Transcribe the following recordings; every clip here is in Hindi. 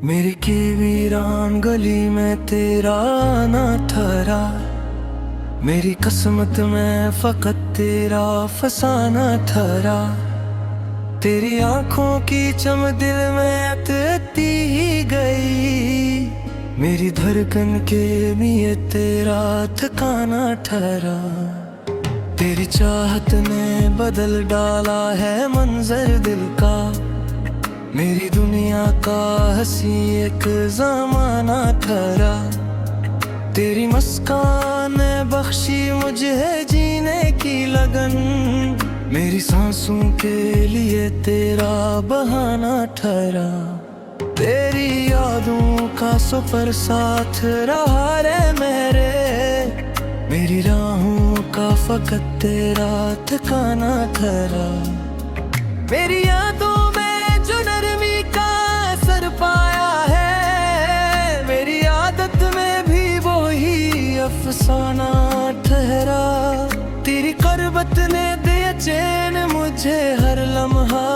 मेरी की वीरान गली में तेरा आना ठहरा। मेरी किस्मत में फकत तेरा फसाना ठहरा। तेरी आंखों की चमक दिल में अटती ही गई। मेरी धड़कन के लिए तेरा ठिकाना ठहरा। तेरी चाहत ने बदल डाला है मंजर दिल का। मेरी दुनिया का हंसी एक जमाना ठहरा। तेरी मुस्कान ने बख्शी मुझे जीने की लगन। मेरी सांसों के लिए तेरा बहाना ठहरा। तेरी यादों का सफर साथ रहा रे मेरे। मेरी राहों का फकत तेरा ठिकाना ठहरा। मेरी यादों में जो नरमी का असर पाया है, मेरी आदत में भी वही अफसाना ठहरा। तेरी करबत ने दिया चैन मुझे हर लम्हा।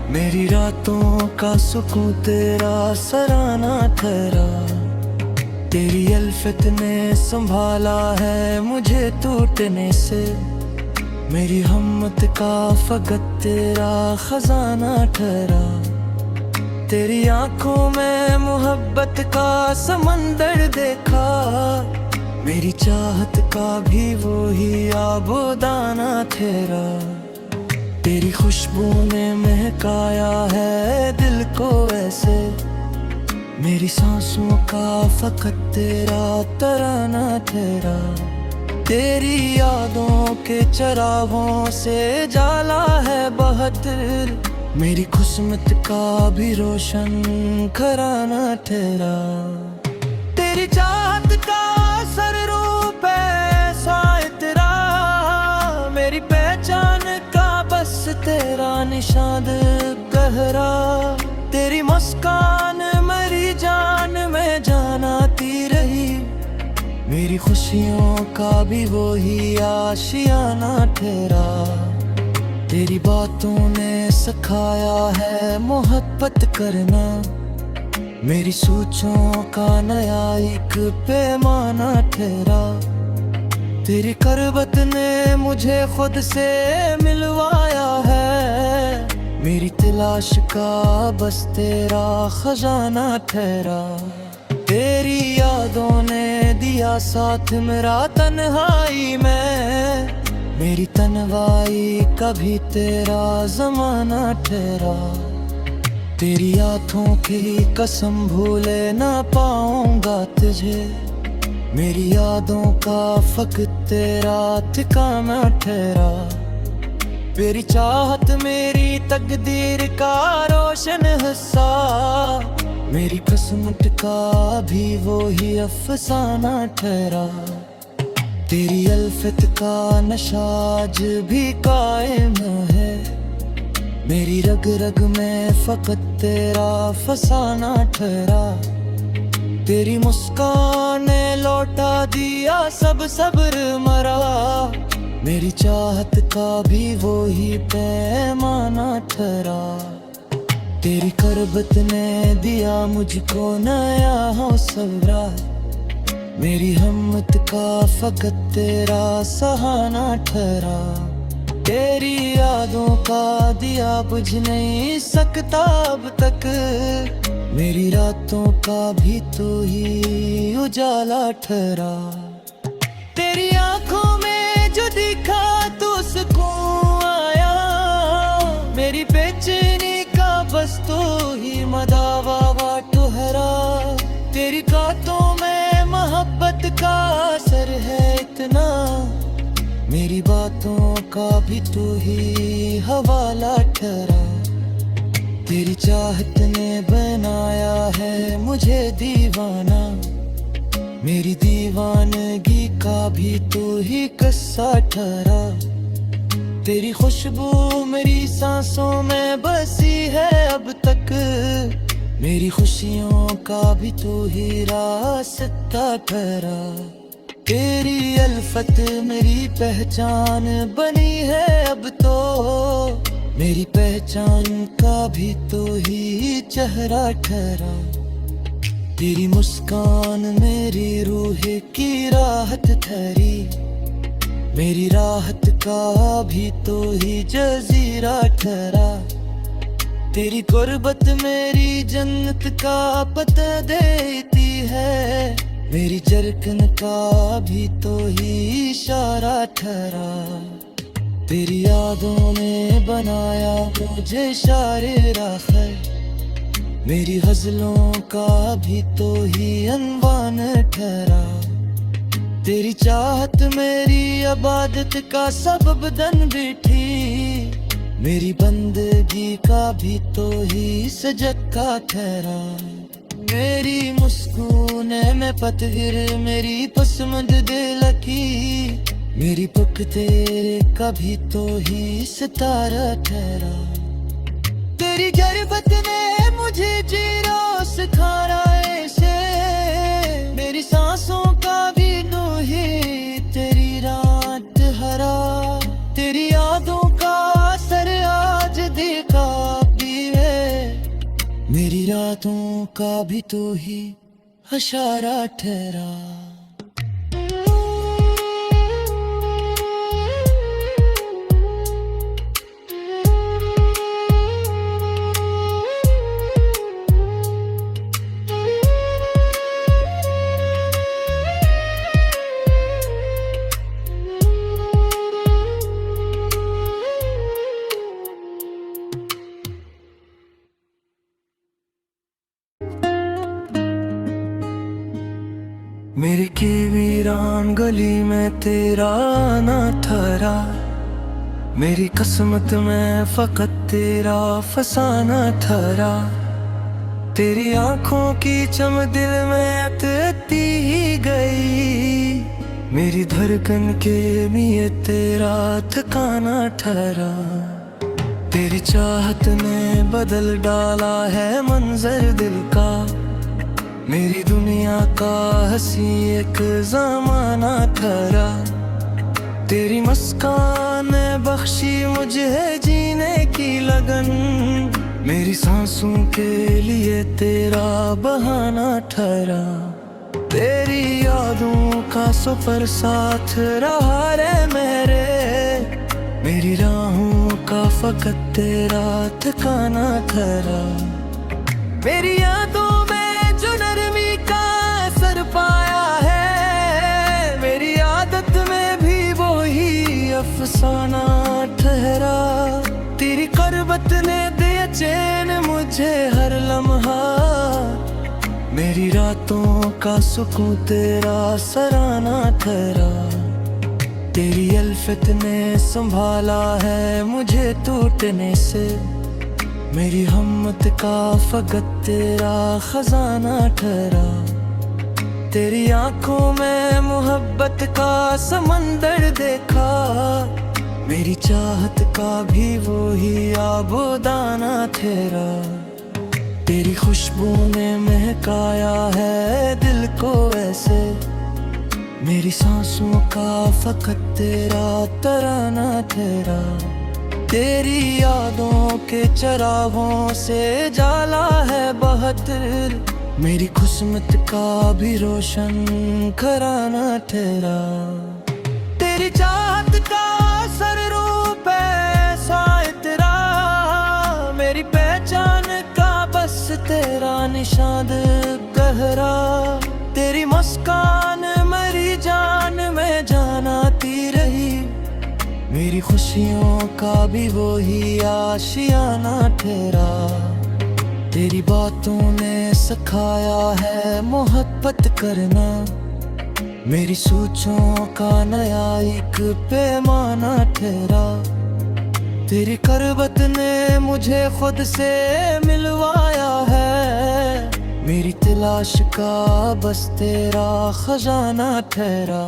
मेरी रातों का सुकून तेरा सराहना ठहरा। तेरी अल्फत ने संभाला है मुझे टूटने से। मेरी हिम्मत का फकत तेरा खजाना ठहरा। तेरी आंखों में मोहब्बत का समंदर देखा। मेरी चाहत का भी वही आबोदाना ठहरा। तेरी खुशबू ने महकाया है दिल को ऐसे। मेरी सांसों का फकत तेरा तराना ठहरा। तेरी यादों के चरागों से जाला है बहतर। मेरी किस्मत का भी रोशन घराना ठहरा। तेरी चाहत का असर रूप ऐसा इतरा। मेरी पहचान का बस तेरा निशान गहरा। तेरी मुस्कान मेरी जान में जान आती रही। मेरी खुशियों का भी वही आशियाना ठहरा। तेरी बातों ने सिखाया है मोहब्बत करना। मेरी सोचों का नया एक पैमाना ठहरा। तेरी करबत ने मुझे खुद से मिलवाया है। मेरी तलाश का बस तेरा खजाना ठहरा। तेरी यादों ने दिया साथ मेरा तन्हाई में। मेरी तन्हाई कभी तेरा जमाना ठहरा। तेरी आँखों की कसम भूले ना पाऊंगा तुझे। मेरी यादों का फकत तेरा ठिकाना ठहरा। तेरी चाहत मेरी तकदीर का रोशन हिस्सा। मेरी किस्मत का भी वही अफसाना ठहरा। तेरी अल्फत का नशा आज भी कायम है। मेरी रग रग में फकत तेरा फसाना ठहरा। तेरी मुस्कान ने लौटा दिया सब सब्र मरा। मेरी चाहत का भी वही पैमाना ठहरा। तेरी करबत ने दिया मुझको नया हौसला। मेरी हिम्मत का फकत तेरा सहाना ठहरा। तेरी यादों का दिया बुझ नहीं सकता अब तक। मेरी रातों का भी तू ही उजाला ठहरा। तेरी आंखों में जो दिखा तो सुकून आया। मेरी बेचैनी बस तो ही मदावा ठहरा। तेरी बातों में मोहब्बत का असर है इतना। मेरी बातों का भी तू ही हवाला ठहरा। तेरी चाहत ने बनाया है मुझे दीवाना। मेरी दीवानगी का भी तू ही किस्सा ठहरा। तेरी खुशबू मेरी सांसों में बसी है अब तक। मेरी खुशियों का भी तू ही रास्ता ठहरा। तेरी अल्फत मेरी पहचान बनी है अब तो। मेरी पहचान का भी तो ही चेहरा ठहरा। तेरी मुस्कान मेरी रूह की राहत ठहरी। मेरी राहत का भी तो ही जजीरा ठहरा। तेरी गुर्बत मेरी जन्नत का पता देती है। मेरी जरकन का भी तो ही इशारा ठहरा। तेरी यादों ने बनाया मुझे शायर आखिर। मेरी गजलों का भी तो ही अनवान ठहरा। तेरी चाहत मेरी इबादत का सबब बन बैठी। मेरी बंदगी का भी तो ही सजका ठहरा। मेरी मुस्कुराने में पतझर मेरी पसंदीदा लकी। मेरी पुक तेरे का भी तो ही सितारा ठहरा। तेरी गुर्बत ने मुझे जीना सिखाया ऐसे। मेरी सांसों का भी तो ही तेरी रात हरा। तेरी यादों का असर आज देखा भी है। मेरी रातों का भी तो ही इशारा ठहरा। मेरी की वीरान गली में तेरा आना ठहरा। मेरी किस्मत में फकत तेरा फसाना ठहरा। तेरी आंखों की चमक दिल में तैरती ही गई। मेरी धड़कन के लिए तेरा ठिकाना ठहरा। तेरी चाहत ने बदल डाला है मंजर दिल का। मेरी दुनिया का हंसी एक ज़माना ठहरा। तेरी मुस्कान ने बख्शी मुझे जीने की लगन। मेरी सांसों के लिए तेरा बहाना ठहरा। तेरी यादों का सफर साथ रहा रे मेरे। मेरी राहों का फकत तेरा ठिकाना ठहरा। मेरी यादों जो नरमी का असर पाया है। मेरी आदत में भी वो ही अफसाना ठहरा। तेरी गुर्बत ने दिया चैन मुझे हर लम्हा। मेरी रातों का सुकून तेरा सराहना ठहरा। तेरी अल्फत ने संभाला है मुझे टूटने से। मेरी हिम्मत का फकत तेरा खजाना ठहरा। तेरी आंखों में मोहब्बत का समंदर देखा। मेरी चाहत का भी वो ही आबोदाना ठहरा। तेरी खुशबू ने महकाया है दिल को ऐसे। मेरी सांसों का फकत तेरा तराना ठहरा। तेरी यादों के चरागों से जाला है बहतर। मेरी किस्मत का भी रोशन घराना ठहरा। तेरी चाहत का असर रूप ऐसा इतरा। मेरी पहचान का बस तेरा निशान गहरा। तेरी मुस्कान मेरी जान में जान आती रही। मेरी खुशियों का भी वो ही आशियाना ठहरा। तेरी बातों ने सिखाया है मोहब्बत करना। मेरी सोचों का नया एक पैमाना ठहरा। तेरी गुर्बत ने मुझे खुद से मिलवाया है। मेरी तलाश का बस तेरा खजाना ठहरा।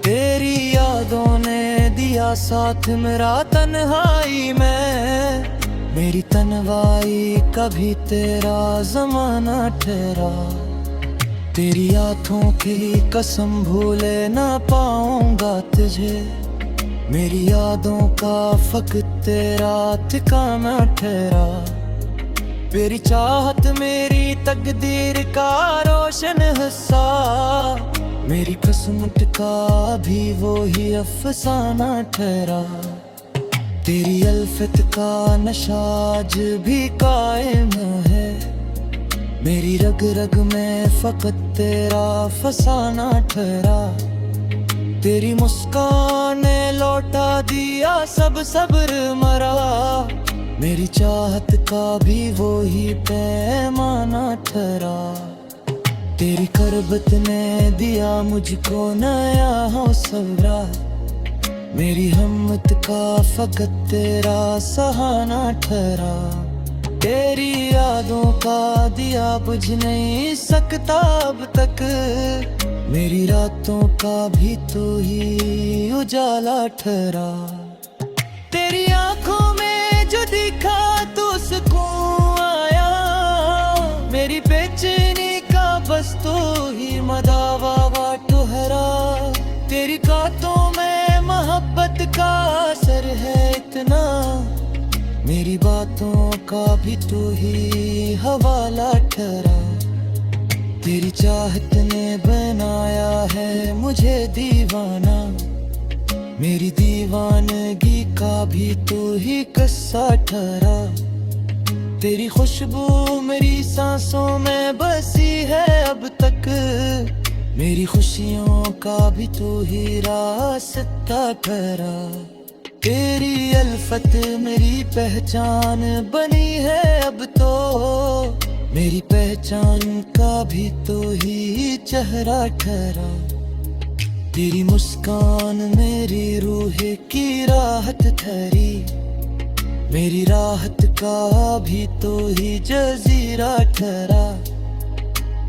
तेरी यादों ने दिया साथ मेरा तन्हाई में। मेरी तन्हाई कभी तेरा जमाना ठहरा। तेरी आँखों की कसम भूले ना पाऊंगा तुझे। मेरी यादों का फकत तेरा ठिकाना ठहरा। तेरी चाहत मेरी तकदीर का रोशन हिस्सा, मेरी किस्मत का भी वो ही अफसाना ठहरा। तेरी अल्फत का नशा आज भी कायम है, मेरी रग रग में फकत तेरा फसाना ठहरा। तेरी मुस्कान ने लौटा दिया सब सब्र मरा, मेरी चाहत का भी वो ही पैमाना ठहरा। तेरी करबत ने दिया मुझको नया हौसला, मेरी हिम्मत का फकत तेरा सहाना ठहरा। तेरी यादों का दिया बुझ नहीं सकता अब तक, मेरी रातों का भी तो ही उजाला ठहरा। तेरी आंखों में जो दिखा तो सुकून आया, मेरी बेचैनी का बस तो ही मदावा ठहरा। तेरी बातों में मोहब्बत का असर है इतना, मेरी बातों का भी तो ही हवाला ठहरा। तेरी चाहत ने बनाया है मुझे दीवाना, मेरी दीवानगी का भी तो ही किस्सा ठहरा। तेरी खुशबू मेरी सांसों में बसी है अब तक, मेरी खुशियों का भी तो ही रास्ता ठहरा। तेरी अल्फत मेरी पहचान बनी है अब तो, मेरी पहचान का भी तो ही चेहरा ठहरा। तेरी मुस्कान मेरी रूह की राहत ठहरी, मेरी राहत का भी तो ही जजीरा ठहरा।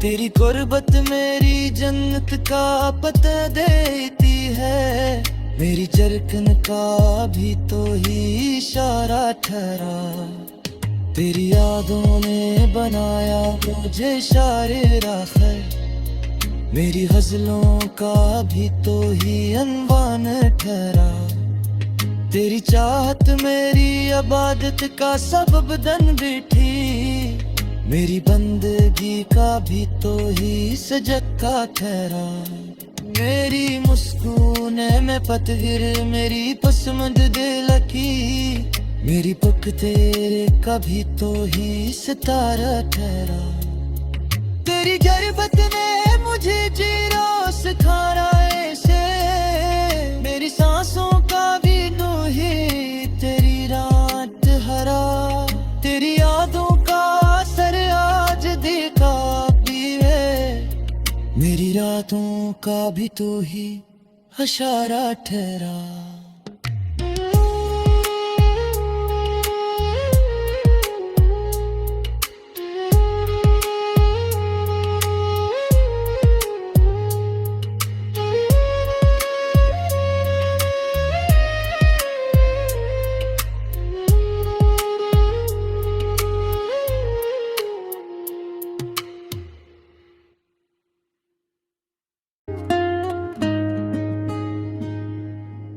तेरी गुर्बत मेरी जन्नत का पता देती है, मेरी जरकन का भी तो ही इशारा ठहरा। तेरी यादों ने बनाया मुझे शायर आखिर, मेरी गजलों का भी तो ही अनवान ठहरा। तेरी चाहत मेरी इबादत का सबब बन बैठी, मेरी बंदगी का भी तो ही सजका ठहरा। मेरी मुस्कुन में पतगिर मेरी पसमंद दिल की, मेरी पुक तेरे का भी तो ही सितारा ठहरा। तेरी जरबत ने मुझे जीना सिखाया ऐसे, मेरी सांसों का भी तो ही तेरी रात हरा। तेरी यादों का असर आज देखा भी है, मेरी रातों का भी तो ही इशारा ठहरा।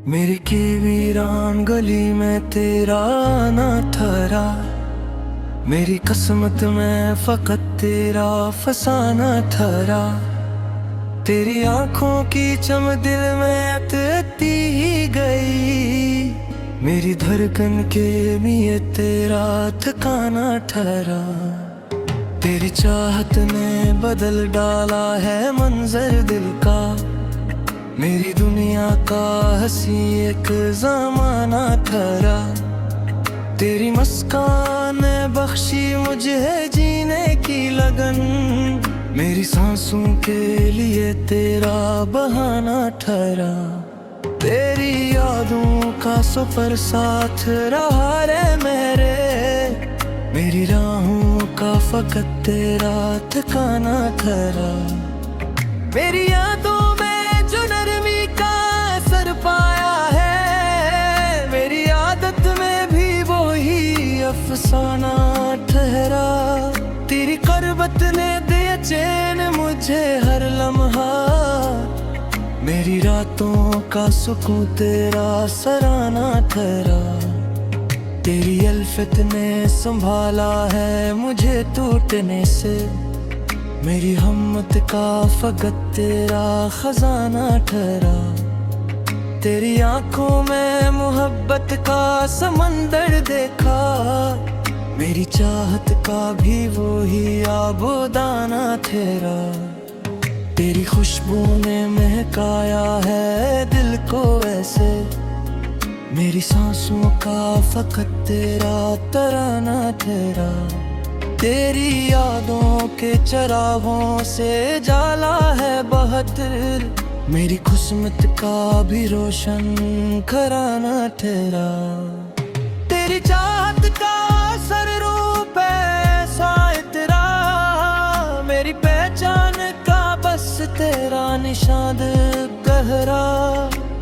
मेरी की वीरान गली में तेरा ना ठहरा, मेरी किस्मत में फकत तेरा फसाना ठहरा। तेरी आंखों की चम दिल में उतरती ही गई, मेरी धड़कन के लिए तेरा ठिकाना ठहरा। तेरी चाहत ने बदल डाला है मंजर दिल का, मेरी दुनिया का हंसी एक ज़माना ठहरा। तेरी मुस्कान ने बख्शी मुझे जीने की लगन, मेरी सांसों के लिए तेरा बहाना ठहरा। तेरी यादों का सफर साथ रहा रे मेरे, मेरी राहों का फकत तेरा ठिकाना ठहरा। मेरी यादों में जो नरमी का असर पाया है, मेरी आदत में भी वो ही अफसाना ठहरा। तेरी करबत ने दिया चैन मुझे हर लम्हा, मेरी रातों का सुकून तेरा सराहना ठहरा। तेरी अल्फत ने संभाला है मुझे टूटने से। मेरी हिम्मत का फकत तेरा खजाना ठहरा। तेरी आंखों में मोहब्बत का समंदर देखा। मेरी चाहत का भी वो ही आबोदाना ठहरा। तेरी खुशबू ने महकाया है दिल को ऐसे। मेरी सांसों का फकत तेरा तराना ठहरा। तेरी यादों के चरागों से जाला है बहतर। मेरी किस्मत का भी रोशन कराना ठहरा। तेरी चाहत का सर रूप ऐसा इतरा। मेरी पहचान का बस तेरा निशान गहरा।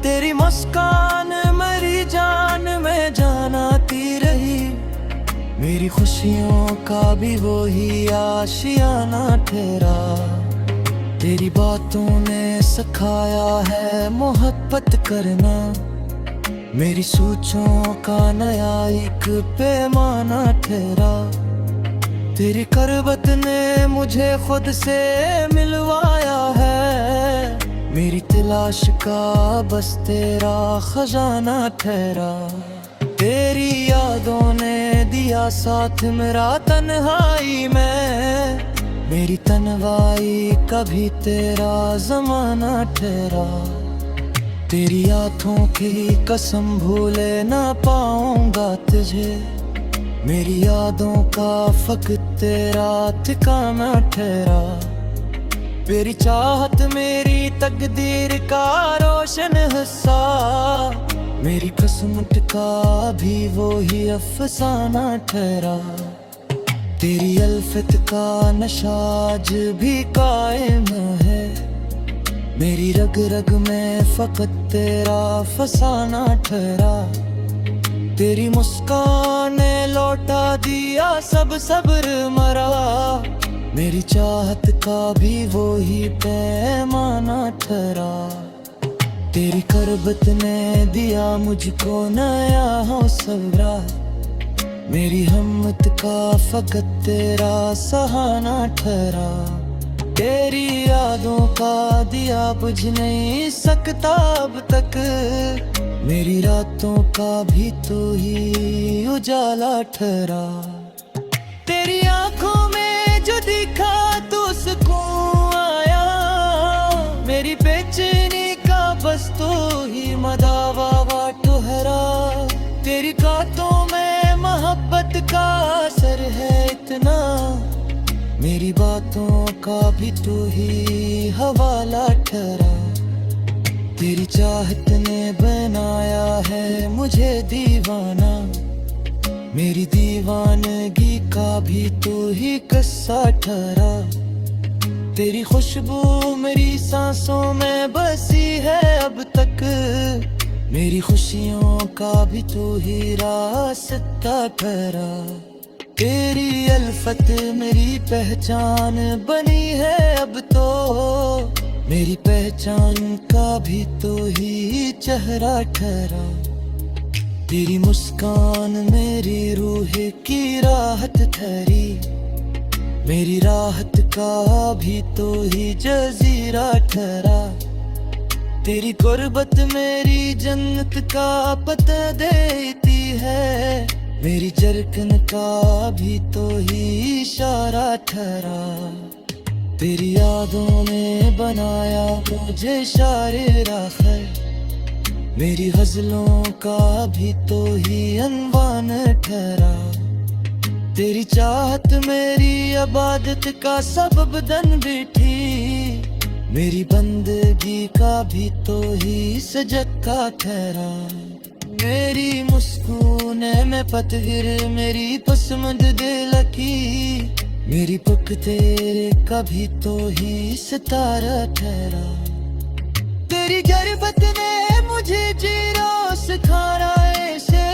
तेरी मुस्कान मेरी जान में जान आती रही। मेरी खुशियों का भी वो ही आशियाना ठहरा। तेरी बातों ने सिखाया है मोहब्बत करना। मेरी सोचों का नया एक पैमाना ठहरा। तेरी करबत ने मुझे खुद से मिलवाया है। मेरी तलाश का बस तेरा खजाना ठहरा। तेरी यादों ने दिया साथ मेरा तन्हाई में। मेरी तन्हाई कभी तेरा जमाना ठहरा। तेरी आँखों की कसम भूले ना पाऊंगा तुझे। मेरी यादों का फकत तेरा ठिकाना ठहरा। तेरी चाहत मेरी तकदीर का रोशन हिस्सा। मेरी किस्मत का भी वो ही अफसाना ठहरा। तेरी अल्फत का नशा आज भी कायम है। मेरी रग रग में फकत तेरा फसाना ठहरा। तेरी मुस्कान ने लौटा दिया सब सब्र मरा। मेरी चाहत का भी वो ही पैमाना ठहरा। तेरी करबत ने दिया मुझको नया हौसला। मेरी हिम्मत का फकत तेरा सहाना ठहरा। तेरी यादों का दिया बुझ नहीं सकता अब तक। मेरी रातों का भी तो ही उजाला ठहरा। तेरी आंखों में जो दिखा तो सुकून आया। मेरी बेचैनी का बस तो ही मदावा ठहरा। तेरी बातों में मोहब्बत का असर है इतना। मेरी बातों का भी तो ही हवाला ठहरा। तेरी चाहत ने बनाया है मुझे दीवाना। मेरी दीवानगी का भी तो ही किस्सा ठहरा। तेरी खुशबू मेरी सांसों में बसी है अब तक। मेरी खुशियों का भी तो ही रास्ता ठहरा। तेरी अल्फत मेरी पहचान बनी है अब तो। मेरी पहचान का भी तो ही चेहरा ठहरा। तेरी मुस्कान मेरी रूह की राहत ठहरी। मेरी राहत का भी तो ही जजीरा ठहरा। तेरी गुर्बत मेरी जन्नत का पता देती है। मेरी जरकन का भी तो ही इशारा ठहरा। तेरी यादों ने बनाया मुझे शायर आखिर। मेरी गजलों का भी तो ही अनवान ठहरा। तेरी चाहत मेरी इबादत का सबब बन बैठी। मेरी बंदगी का भी तो ही सजका ठहरा। मेरी मुस्कान में पतगिर मेरी पसंद दिल की। मेरी पुक तेरे का भी तो ही सितारा ठहरा। तेरी गुर्बत ने मुझे जीना सिखाया ऐसे।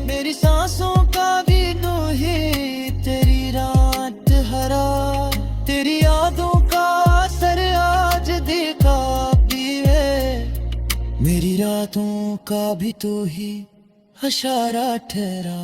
मेरी सांसों का भी तो ही तेरी रात हरा। तेरी यादों का असर आज देखा भी है। मेरी रातों का भी तो ही इशारा ठहरा।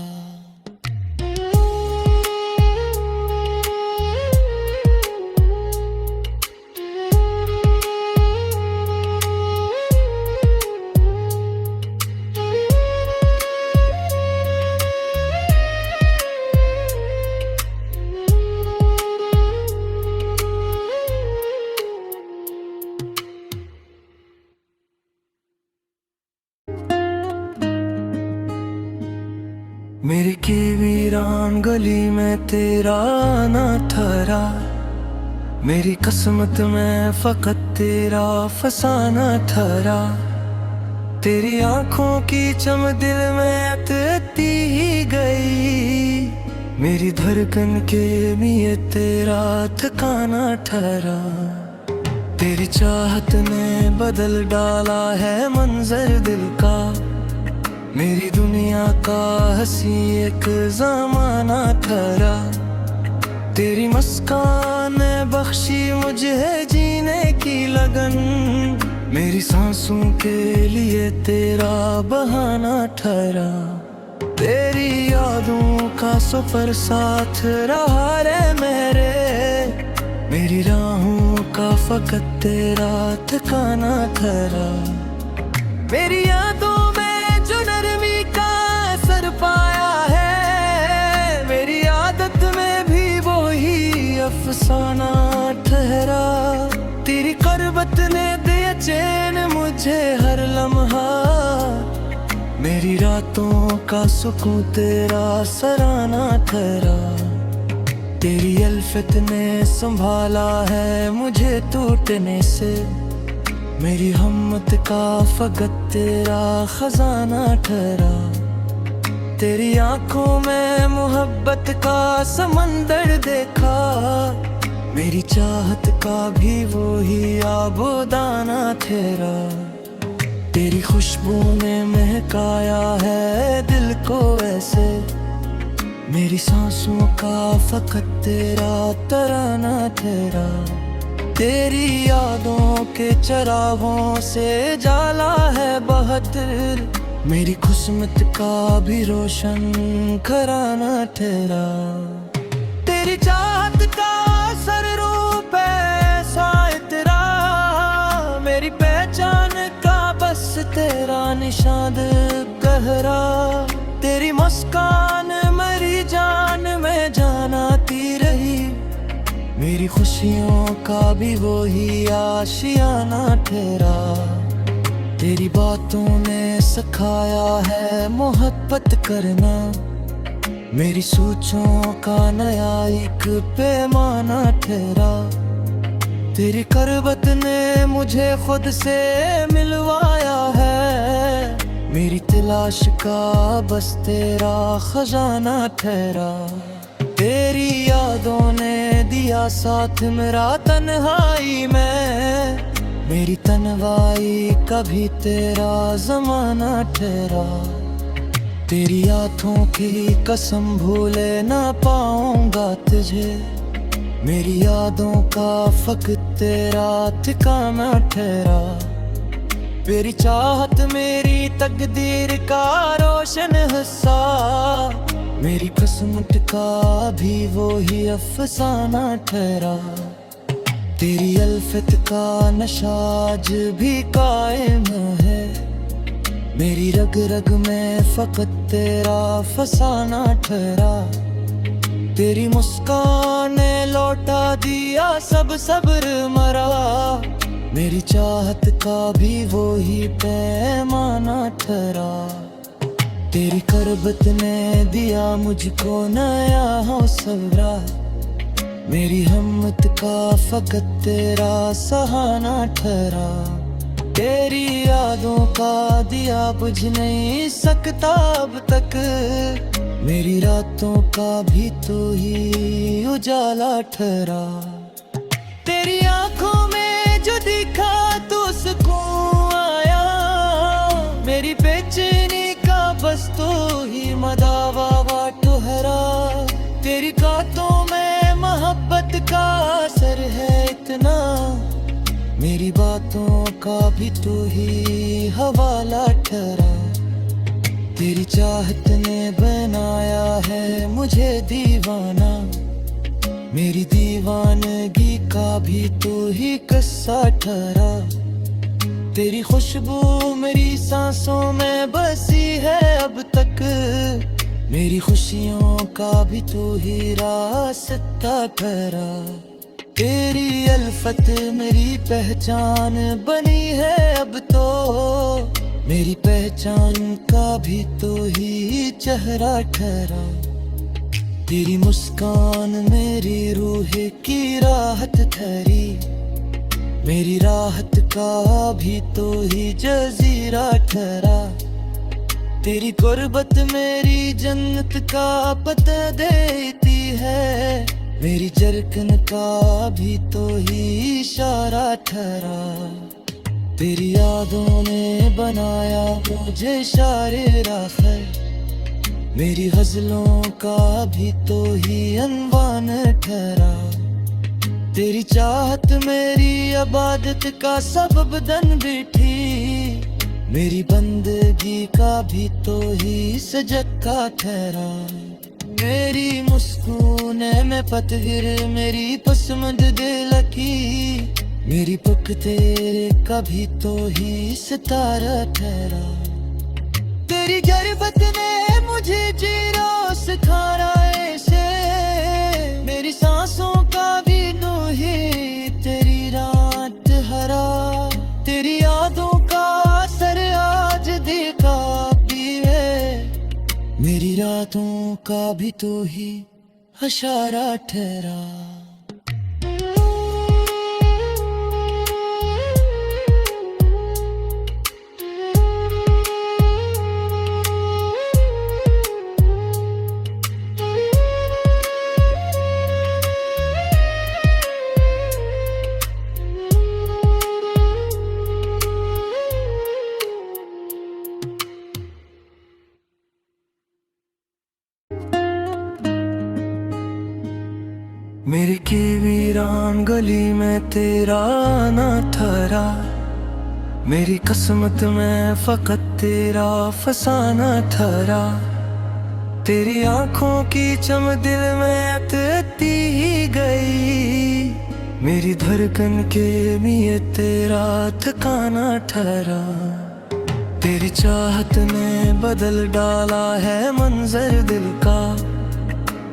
मेरी की वीरान गली में तेरा आना ठहरा, मेरी किस्मत में फकत तेरा फसाना ठहरा। तेरी आंखों की चमक दिल में अटती ही गई, मेरी धड़कन के लिए तेरा ठिकाना ठहरा। तेरी चाहत ने बदल डाला है मंजर दिल का, मेरी दुनिया का हंसी एक ज़माना ठहरा। तेरी मुस्कान ने बख्शी मुझे जीने की लगन, मेरी सांसों के लिए तेरा बहाना ठहरा। तेरी यादों का सफर साथ रहा रे मेरे, मेरी राहों का फकत तेरा ठिकाना ठहरा। मेरी यादों पाया है, मेरी आदत में भी वो ही अफसाना ठहरा। तेरी करबत ने दिया चैन मुझे हर लम्हा, मेरी रातों का सुकून तेरा सराहना ठहरा। तेरी अल्फत ने संभाला है मुझे टूटने से, मेरी हिम्मत का फकत तेरा खजाना ठहरा। तेरी आंखों में मोहब्बत का समंदर देखा, मेरी चाहत का भी वो ही आबोदाना ठहरा। तेरी खुशबू ने महकाया है दिल को ऐसे, मेरी सांसों का फकत तेरा तराना ठहरा। तेरी यादों के चरागों से जाला है बहतर, मेरी किस्मत का भी रोशन कराना ठहरा। तेरी चाहत का सर रूप ऐसा इतरा, मेरी पहचान का बस तेरा निशान गहरा। तेरी मुस्कान मेरी जान में जान आती रही, मेरी खुशियों का भी वो ही आशियाना ठहरा। तेरी बातों ने सिखाया है मोहब्बत करना, मेरी सोचों का नया एक पैमाना ठहरा। तेरी करबत ने मुझे खुद से मिलवाया है, मेरी तलाश का बस तेरा खजाना ठहरा। तेरी यादों ने दिया साथ मेरा तन्हाई में, मेरी तन्हाई कभी तेरा ज़माना ठहरा। तेरी आँखों की कसम भूले ना पाऊंगा तुझे, मेरी यादों का फकत तेरा ठिकाना ठहरा। तेरी चाहत मेरी तकदीर का रोशन हिस्सा, मेरी किस्मत का भी वो ही अफसाना ठहरा। तेरी अल्फत का नशा आज भी कायम है, मेरी रग रग में फकत तेरा फसाना ठहरा। तेरी मुस्कान ने लौटा दिया सब सब्र मरा, मेरी चाहत का भी वो ही पैमाना ठहरा। तेरी करबत ने दिया मुझको नया हौसला, मेरी हिम्मत का फकत तेरा सहाना ठहरा। तेरी यादों का दिया बुझ नहीं सकता अब तक, मेरी रातों का भी तो ही उजाला ठहरा। तेरी आंखों में जो दिखा तो सुकून आया, मेरी बेचैनी का बस तो ही मदावा ठहरा। तेरी बातों में मोहब्बत का असर है इतना, मेरी बातों का भी तो ही हवाला ठहरा। तेरी चाहत ने बनाया है मुझे दीवाना, मेरी दीवानगी का भी तू ही किस्सा ठहरा। तेरी खुशबू मेरी सांसों में बसी है अब तक, मेरी खुशियों का भी तू ही रास्ता ठहरा। तेरी अल्फत मेरी पहचान बनी है अब तो, मेरी पहचान का भी तो ही चेहरा ठहरा। तेरी मुस्कान मेरी रूह की राहत ठहरी, मेरी राहत का भी तो ही जजीरा ठहरा। तेरी गुर्बत मेरी जन्नत का पता देती है, मेरी जरकन का भी तो ही इशारा ठहरा। तेरी यादों ने बनाया मुझे शायर आखिर, मेरी गजलों का भी तो ही अनवान ठहरा। तेरी चाहत मेरी इबादत का सबब बन बैठी, मेरी बंदगी का भी तो ही सजका ठहरा। मेरी मुस्कुराने में पतझर मेरी पसंद दिल की, मेरी पुक तेरे का भी तो ही सितारा ठहरा। तेरी गुर्बत ने मुझे जीना सिखाया ऐसे, मेरी सांसों का भी तू ही तेरी रात हरा। तेरी यादों का असर आज देखा भी है, मेरी रातों का भी तो ही इशारा ठहरा। मेरी की वीरान गली में तेरा आना ठहरा, मेरी किस्मत में फकत तेरा फसाना ठहरा। तेरी आंखों की चमक दिल में उतरती ही गई, मेरी धड़कन के लिए तेरा ठिकाना ठहरा। तेरी चाहत ने बदल डाला है मंजर दिल का,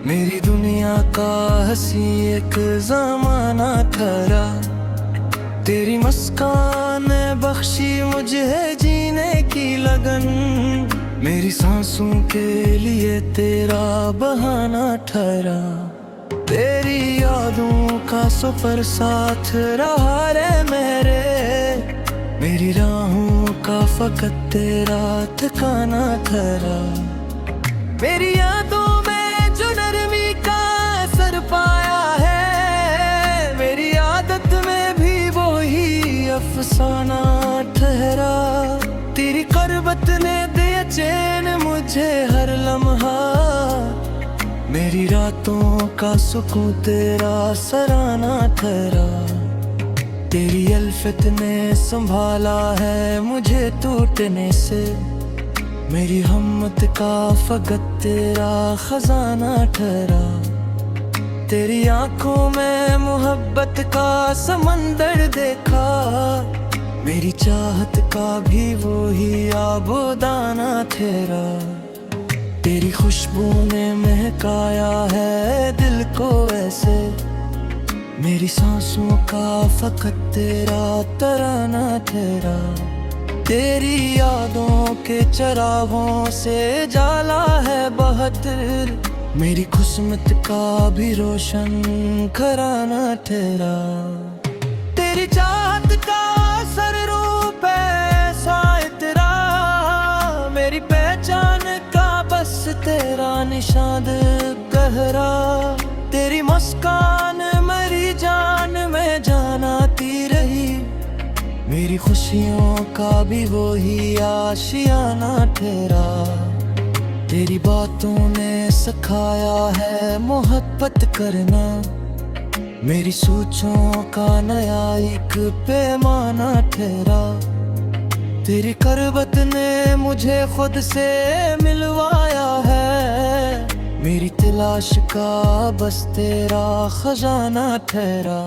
मेरी दुनिया का हंसी एक ज़माना ठहरा। तेरी मुस्कान ने बख्शी मुझे जीने की लगन, मेरी सांसों के लिए तेरा बहाना ठहरा। तेरी यादों का सफर साथ रहा रे मेरे, मेरी राहों का फकत तेरा ठिकाना ठहरा। मेरी यादों पाया है, मेरी आदत में भी वो ही अफसाना ठहरा। तेरी कुर्बत ने दिया चैन मुझे हर लम्हा, मेरी रातों का सुकून तेरा सराहना ठहरा। तेरी अल्फत ने संभाला है मुझे टूटने से, मेरी हिम्मत का फकत तेरा खजाना ठहरा। तेरी आंखों में मोहब्बत का समंदर देखा, मेरी चाहत का भी वो ही आबोदाना ठहरा। तेरी खुशबू ने महकाया है दिल को ऐसे, मेरी सांसों का फकत तेरा तराना ठहरा। तेरी यादों के चरागों से जाला है बहतर, मेरी किस्मत का भी रोशन घराना ठहरा। तेरी चाहत का असर रूप ऐसा इतरा, मेरी पहचान का बस तेरा निशान गहरा। तेरी मुस्कान मेरी जान में जान आती रही, मेरी खुशियों का भी वो ही आशियाना ठहरा। तेरी बातों ने सिखाया है मोहब्बत करना, मेरी सोचों का नया एक पैमाना ठहरा। तेरी करबत ने मुझे खुद से मिलवाया है, मेरी तलाश का बस तेरा खजाना ठहरा।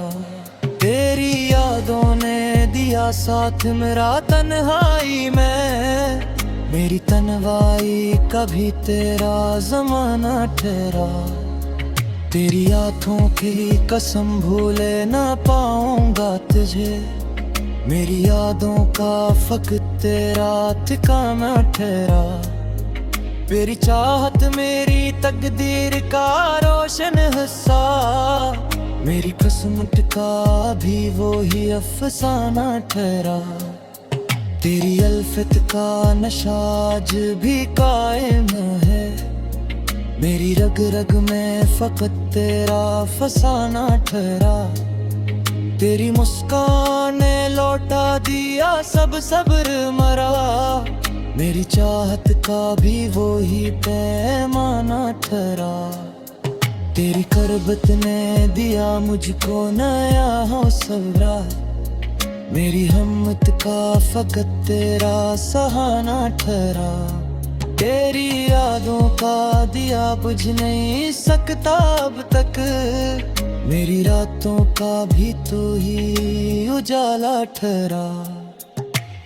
तेरी यादों ने दिया साथ मेरा तन्हाई में, मेरी तन्हाई कभी तेरा जमाना ठहरा। तेरी आँखों की कसम भूले ना पाऊंगा तुझे, मेरी यादों का फकत तेरा ठिकाना ठहरा। मेरी चाहत मेरी तकदीर का रोशन हिस्सा, मेरी किस्मत का भी वो ही अफसाना ठहरा। तेरी अल्फत का नशा आज भी कायम है, मेरी रग रग में फकत तेरा फसाना ठहरा। तेरी मुस्कान ने लौटा दिया सब सब्र मरा, मेरी चाहत का भी वो ही पैमाना ठहरा। तेरी करबत ने दिया मुझको नया हौसला, मेरी हिम्मत का फकत तेरा सहाना ठहरा। तेरी यादों का दिया बुझ नहीं सकता अब तक, मेरी रातों का भी तो ही उजाला ठहरा।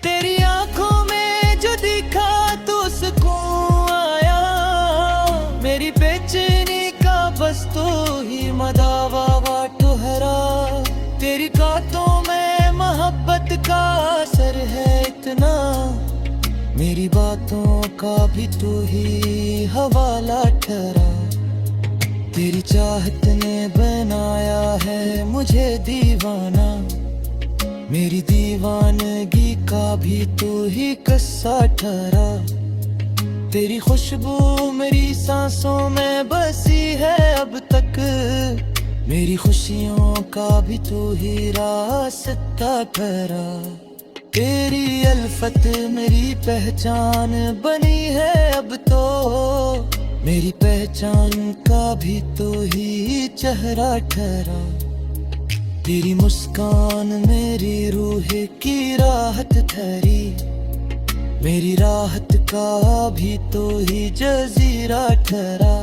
तेरी आंखों में जो दिखा तो सुकून आया, मेरी बेचैनी का बस तो ही मदावा ठहरा। तेरी बातों में मोहब्बत का असर है इतना, मेरी बातों का भी तो ही हवाला ठहरा। तेरी चाहत ने बनाया है मुझे दीवाना, मेरी दीवानगी का भी तो ही किस्सा ठहरा। तेरी खुशबू मेरी सांसों में बसी है अब तक, मेरी खुशियों का भी तो ही रास्ता ठहरा। तेरी अल्फत मेरी पहचान बनी है अब तो, मेरी पहचान का भी तो ही चेहरा ठहरा। तेरी मुस्कान मेरी रूह की राहत ठहरी, मेरी राहत का भी तो ही जजीरा ठहरा।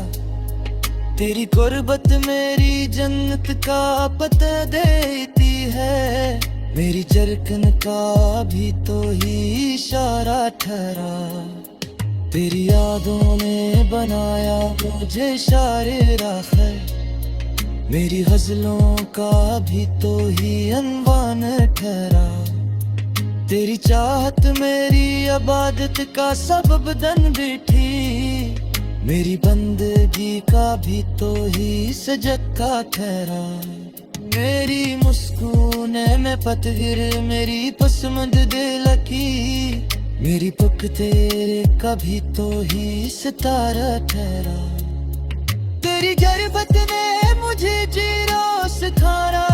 तेरी गुर्बत मेरी जन्नत का पता देती है, मेरी जरकन का भी तो ही इशारा ठहरा। तेरी यादों ने बनाया मुझे शायर आखिर, मेरी गजलों का भी तो ही अनवान ठहरा। तेरी चाहत मेरी इबादत का सबब बन बैठी, मेरी बंदगी का भी तो ही सजका ठहरा। मेरी मुस्कुन में पतगिर मेरी पसमंद दिल की, मेरी पुक तेरे का भी तो ही सितारा ठहरा। तेरी गुर्बत ने मुझे जीना सिखाया,